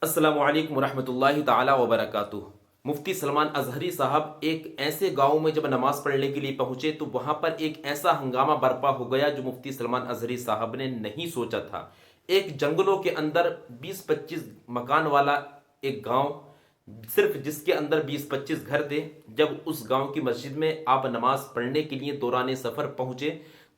अस्सलामुअलैकुम रहमतुल्लाहि ताला व बरकातुहू। मुफ्ती सलमान अजहरी साहब एक ऐसे गांव में जब नमाज पढ़ने के लिए पहुंचे तो वहां पर एक ऐसा हंगामा बर्पा हो गया जो मुफ्ती सलमान अजहरी साहब ने नहीं सोचा था। एक जंगलों के अंदर 20-25 मकान वाला एक गांव, सिर्फ जिसके अंदर 20-25 घर थे। जब उस गांव की मस्जिद में आप नमाज पढ़ने के लिए दौरान सफर पहुंचे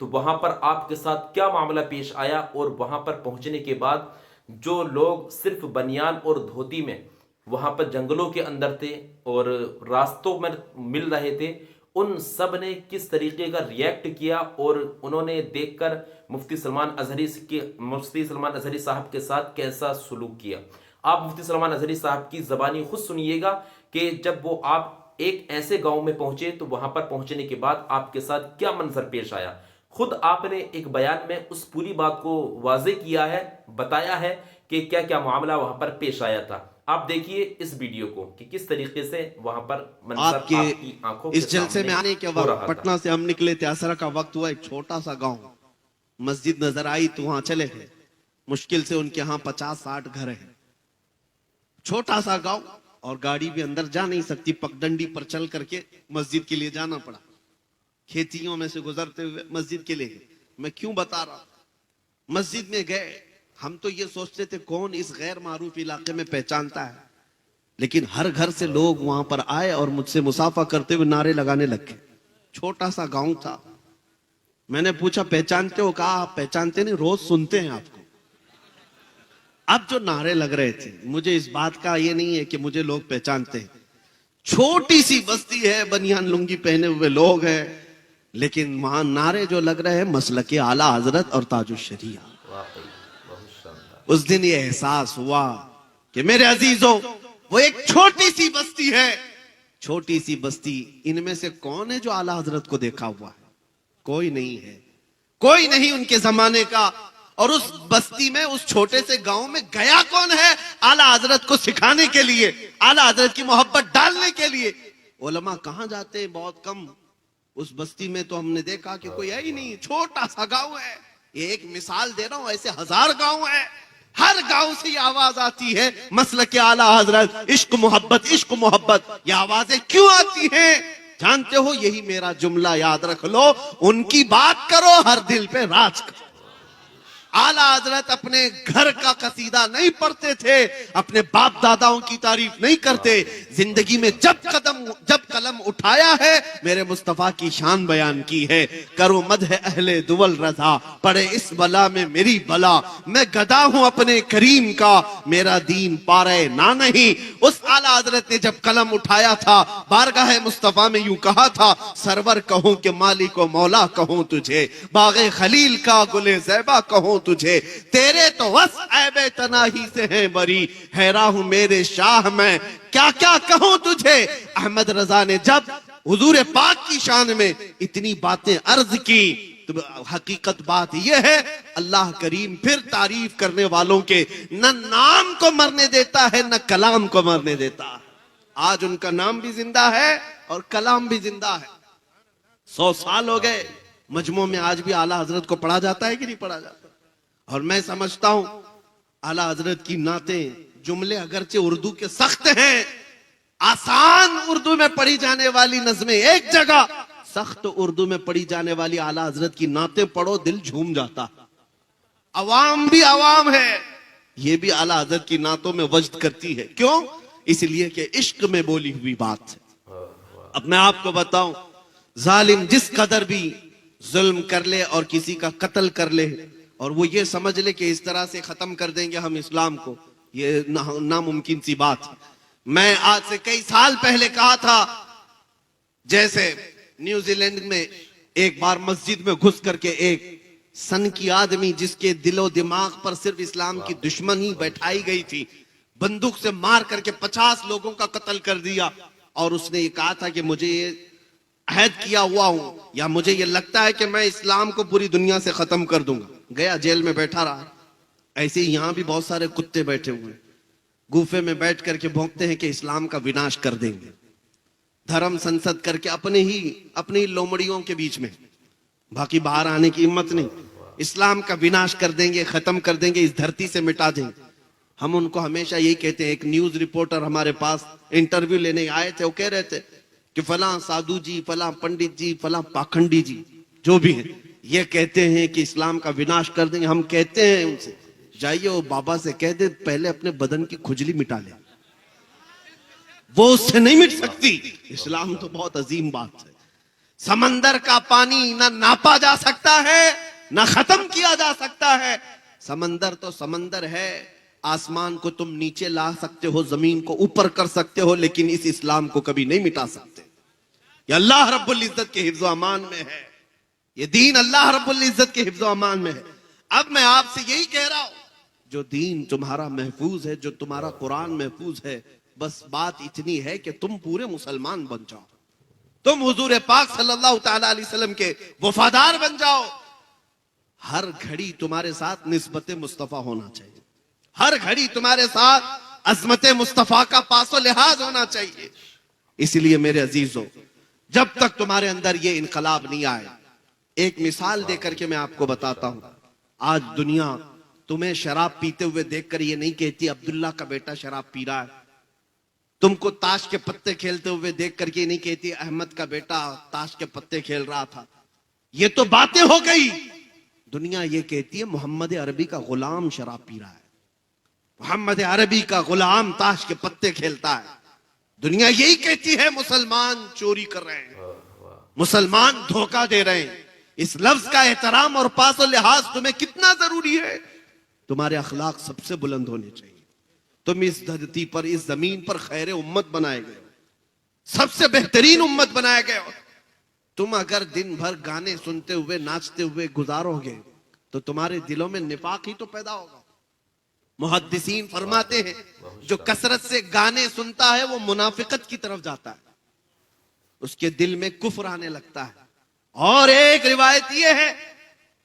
तो वहां पर आपके साथ क्या मामला पेश आया, और वहां पर पहुंचने के बाद जो लोग सिर्फ बनियान और धोती में वहां पर जंगलों के अंदर थे और रास्तों में मिल रहे थे, उन सब ने किस तरीके का रिएक्ट किया और उन्होंने देखकर मुफ्ती सलमान अजहरी साहब के साथ कैसा सुलूक किया। आप मुफ्ती सलमान अजहरी साहब की ज़बानी खुद सुनिएगा कि जब वो आप एक ऐसे गांव में पहुंचे तो वहां पर पहुंचने के बाद आपके साथ क्या मंजर पेश आया। खुद आपने एक बयान में उस पूरी बात को वाजे किया है, बताया है कि क्या क्या मामला वहां पर पेश आया था। आप देखिए इस वीडियो को कि किस तरीके से वहां पर मंजर आपकी आंखों इस जलसे में आने के वक्त पटना से हम निकले थे, असर का वक्त हुआ, एक छोटा सा गांव, मस्जिद नजर आई तो वहां चले गए। मुश्किल से उनके यहाँ 50-60 घर हैं, छोटा सा गांव, और गाड़ी भी अंदर जा नहीं सकती, पगडंडी पर चल करके मस्जिद के लिए जाना पड़ा। खेतियों में से गुजरते हुए मस्जिद के लिए गए। मैं क्यों बता रहा हूं, मस्जिद में गए, हम तो ये सोचते थे कौन इस गैर मारूफ इलाके में पहचानता है, लेकिन हर घर से लोग वहां पर आए और मुझसे मुसाफा करते हुए नारे लगाने लगे। छोटा सा गांव था। मैंने पूछा पहचानते हो? कहा आप पहचानते नहीं, रोज सुनते हैं आपको। अब जो नारे लग रहे थे, मुझे इस बात का ये नहीं है कि मुझे लोग पहचानते हैं। छोटी सी बस्ती है, बनियान लुंगी पहने हुए लोग हैं, लेकिन वहां नारे जो लग रहे हैं मसलके आला हजरत और ताजुश शरिया। उस दिन ये एहसास हुआ कि मेरे अजीजों, वो एक छोटी सी बस्ती है, छोटी सी बस्ती, इनमें से कौन है जो आला हजरत को देखा हुआ है? कोई नहीं है, कोई नहीं उनके जमाने का। और उस बस्ती में, उस छोटे से गांव में गया कौन है आला हजरत को सिखाने के लिए, आला हजरत की मोहब्बत डालने के लिए? उलमा कहां जाते हैं? बहुत कम। उस बस्ती में तो हमने देखा कि कोई है ही नहीं, छोटा सा गांव है। ये एक मिसाल दे रहा हूं, ऐसे 1000 गांव है, हर गांव से ये आवाज आती है मसलके आला हजरत, इश्क मोहब्बत, इश्क मोहब्बत। ये आवाजें क्यों आती हैं जानते हो? यही मेरा जुमला याद रख लो, उनकी बात करो, हर दिल पे राज करो। आला हजरत अपने घर का कसीदा नहीं पढ़ते थे, अपने बाप दादाओं की तारीफ नहीं करते। जिंदगी में जब कलम उठाया है, मेरे मुस्तफा की शान बयान की है। करो मदह अहले दुवल रजा, पड़े इस बला में मेरी बला। मैं गदा हूं अपने करीम का, मेरा दीन पारे ना नहीं। उस आला हजरत ने जब कलम उठाया था, बारगाह मुस्तफा में यूं कहा था, सरवर कहूं कि मालिक व मौला कहूं तुझे, बागे खलील का गुले ज़ैबा कहूं तुझे, तेरे तो वस ऐबे तनाही से हैं बरी, हैरा हूं मेरे शाह मैं क्या क्या कहूं तुझे। अहमद रजा ने जब हुजूर पाक की शान में इतनी बातें अर्ज की, तो हकीकत बात यह है, अल्लाह करीम फिर तारीफ करने वालों के न नाम को मरने देता है, न कलाम को मरने देता है। आज उनका नाम भी जिंदा है और कलाम भी जिंदा है। 100 साल हो गए, मजमू में आज भी आला हजरत को पढ़ा जाता है कि नहीं पढ़ा जाता? और मैं समझता हूं आला हजरत की नातें, जुमले अगरचे उर्दू के सख्त हैं, आसान उर्दू में पढ़ी जाने वाली नज़में एक जगह, सख्त उर्दू में पढ़ी जाने वाली आला हजरत की नातें पढ़ो, दिल झूम जाता। अवाम भी अवाम है, ये भी आला हजरत की नातों में वजद करती है। क्यों? इसलिए कि इश्क में बोली हुई बात है। अब मैं आपको बताऊं, जालिम जिस कदर भी जुल्म कर ले और किसी का कत्ल कर ले, और वो ये समझ ले कि इस तरह से खत्म कर देंगे हम इस्लाम को, ये नामुमकिन सी बात है। मैं आज से कई साल पहले कहा था, जैसे न्यूजीलैंड में एक बार मस्जिद में घुस करके एक सन की आदमी, जिसके दिलो दिमाग पर सिर्फ इस्लाम की दुश्मनी बैठाई गई थी, बंदूक से मार करके 50 लोगों का कत्ल कर दिया। और उसने ये कहा था कि मुझे ये अहद किया हुआ हूं, या मुझे ये लगता है कि मैं इस्लाम को पूरी दुनिया से खत्म कर दूंगा। गया, जेल में बैठा रहा। ऐसे ही यहां भी बहुत सारे कुत्ते बैठे हुए, गुफे में बैठ करके भौंकते हैं कि इस्लाम का विनाश कर देंगे। धर्म संसद करके अपनी लोमड़ियों के बीच में, बाकी बाहर आने की हिम्मत नहीं। इस्लाम का विनाश कर देंगे, खत्म कर देंगे, इस धरती से मिटा देंगे। हम उनको हमेशा यही कहते हैं। एक न्यूज रिपोर्टर हमारे पास इंटरव्यू लेने आए थे, वो कह रहे थे कि फलां साधु जी, फलां पंडित जी, फलां पाखंडी जी जो भी है, ये कहते हैं कि इस्लाम का विनाश कर देंगे। हम कहते हैं उनसे, जाइए वो बाबा से कह दे पहले अपने बदन की खुजली मिटा ले, वो उससे नहीं मिट सकती। इस्लाम तो बहुत अजीम बात है। समंदर का पानी ना नापा जा सकता है, ना खत्म किया जा सकता है। समंदर तो समंदर है। आसमान को तुम नीचे ला सकते हो, जमीन को ऊपर कर सकते हो, लेकिन इस इस्लाम को कभी नहीं मिटा सकते। ये अल्लाह रब्बुल इज्जत के हिफ्ज़ो अमान में है। ये दीन अल्लाह रब्बुल इज्जत के हिफ्ज़ो अमान में है। अब मैं आपसे यही कह रहा हूं, जो दीन तुम्हारा महफूज है, जो तुम्हारा कुरान महफूज है, बस बात इतनी है कि तुम पूरे मुसलमान बन जाओ, तुम हुजूर पाक सल्लल्लाहु तआला अलैहि वसल्लम के वफादार बन जाओ। हर घड़ी तुम्हारे साथ निस्बत मुस्तफा होना चाहिए, हर घड़ी तुम्हारे साथ अजमत मुस्तफा का पासो लिहाज होना चाहिए। इसलिए मेरे अजीजों, जब तक तुम्हारे अंदर ये इनकलाब नहीं आए, एक मिसाल देकर के मैं आपको बताता हूं। आज दुनिया तुम्हें शराब पीते हुए देखकर ये नहीं कहती अब्दुल्ला का बेटा शराब पी रहा है, तुमको ताश के पत्ते खेलते हुए देख करके ये नहीं कहती अहमद का बेटा ताश के पत्ते खेल रहा था। ये तो बातें हो गई। दुनिया ये कहती है मोहम्मद अरबी का गुलाम शराब पी रहा है, मोहम्मद अरबी का गुलाम ताश के पत्ते खेलता है। दुनिया यही कहती है मुसलमान चोरी कर रहे हैं, मुसलमान धोखा दे रहे हैं। इस लफ्ज का एहतराम और पास और लिहाज तुम्हें कितना जरूरी है। तुम्हारे अखलाक सबसे बुलंद होने चाहिए। तुम इस धरती पर, इस जमीन पर खैर उम्मत बनाए गए हो, सबसे बेहतरीन उम्मत बनाए गए हो। तुम अगर दिन भर गाने सुनते हुए नाचते हुए गुजारोगे तो तुम्हारे दिलों में निफाक ही तो पैदा होगा। मुहद्दिसीन फरमाते हैं जो कसरत से गाने सुनता है वो मुनाफिकत की तरफ जाता है, उसके दिल में कुफ्र आने लगता है। और एक रिवायत ये है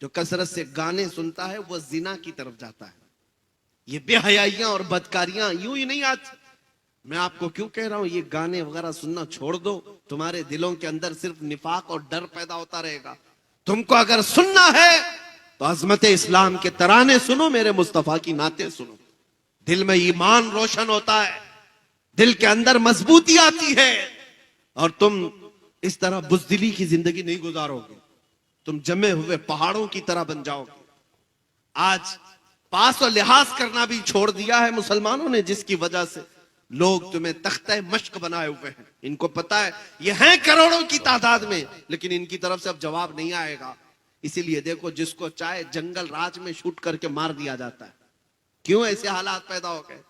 जो कसरत से गाने सुनता है वो जिना की तरफ जाता है। ये बेहयाइयां और बदकारियां यूं ही नहीं आती। मैं आपको क्यों कह रहा हूं ये गाने वगैरह सुनना छोड़ दो, तुम्हारे दिलों के अंदर सिर्फ निफाक और डर पैदा होता रहेगा। तुमको अगर सुनना है तो अजमत इस्लाम के तराने सुनो, मेरे मुस्तफा की नाते सुनो। दिल में ईमान रोशन होता है, दिल के अंदर मजबूती आती है, और तुम इस तरह बुज़दिली की जिंदगी नहीं गुजारोगे। तुम जमे हुए पहाड़ों की तरह बन जाओगे। आज पास और लिहाज करना भी छोड़ दिया है मुसलमानों ने, जिसकी वजह से लोग तुम्हें तख्ते मश्क बनाए हुए हैं। इनको पता है ये हैं करोड़ों की तादाद में, लेकिन इनकी तरफ से अब जवाब नहीं आएगा। इसीलिए देखो, जिसको चाहे जंगल राज में शूट करके मार दिया जाता है। क्यों ऐसे हालात पैदा हो गए,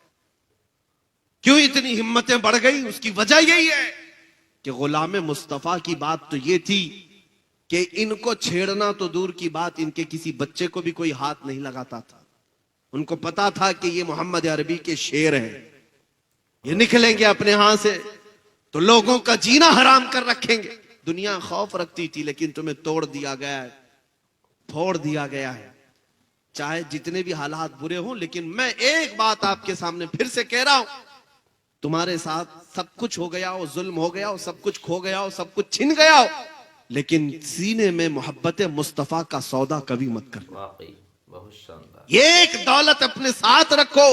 क्यों इतनी हिम्मतें बढ़ गई? उसकी वजह यही है कि गुलाम मुस्तफा की बात तो ये थी कि इनको छेड़ना तो दूर की बात, इनके किसी बच्चे को भी कोई हाथ नहीं लगाता था। उनको पता था कि ये मोहम्मद अरबी के शेर हैं, ये निकलेंगे अपने यहां से तो लोगों का जीना हराम कर रखेंगे। दुनिया खौफ रखती थी, लेकिन तुम्हें तोड़ दिया गया है, फोड़ दिया गया है। चाहे जितने भी हालात बुरे हों, लेकिन मैं एक बात आपके सामने फिर से कह रहा हूं, तुम्हारे साथ सब कुछ हो गया हो, जुल्म हो गया हो, सब कुछ खो गया हो, सब कुछ छिन गया हो, लेकिन सीने में मोहब्बत मुस्तफा का सौदा कभी मत करना। वाकई बहुत शानदार। ये एक दौलत अपने साथ रखो।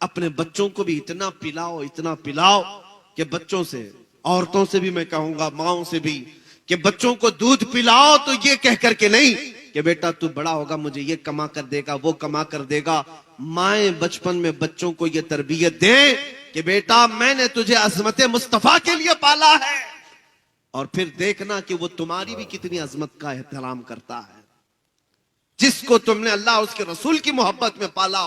अपने बच्चों को भी इतना पिलाओ, इतना पिलाओ कि बच्चों से, औरतों से भी मैं कहूंगा, माओ से भी, कि बच्चों को दूध पिलाओ तो ये कह करके नहीं कि बेटा तू बड़ा होगा मुझे ये कमा कर देगा, वो कमा कर देगा। माएं बचपन में बच्चों को ये तरबियत दे कि बेटा मैंने तुझे अजमत मुस्तफा के लिए पाला है, और फिर देखना कि वो तुम्हारी भी कितनी अजमत का एहतराम करता है। जिसको तुमने अल्लाह उसके रसूल की मोहब्बत में पाला,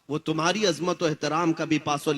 वो तुम्हारी अजमत और एहतराम का भी पासो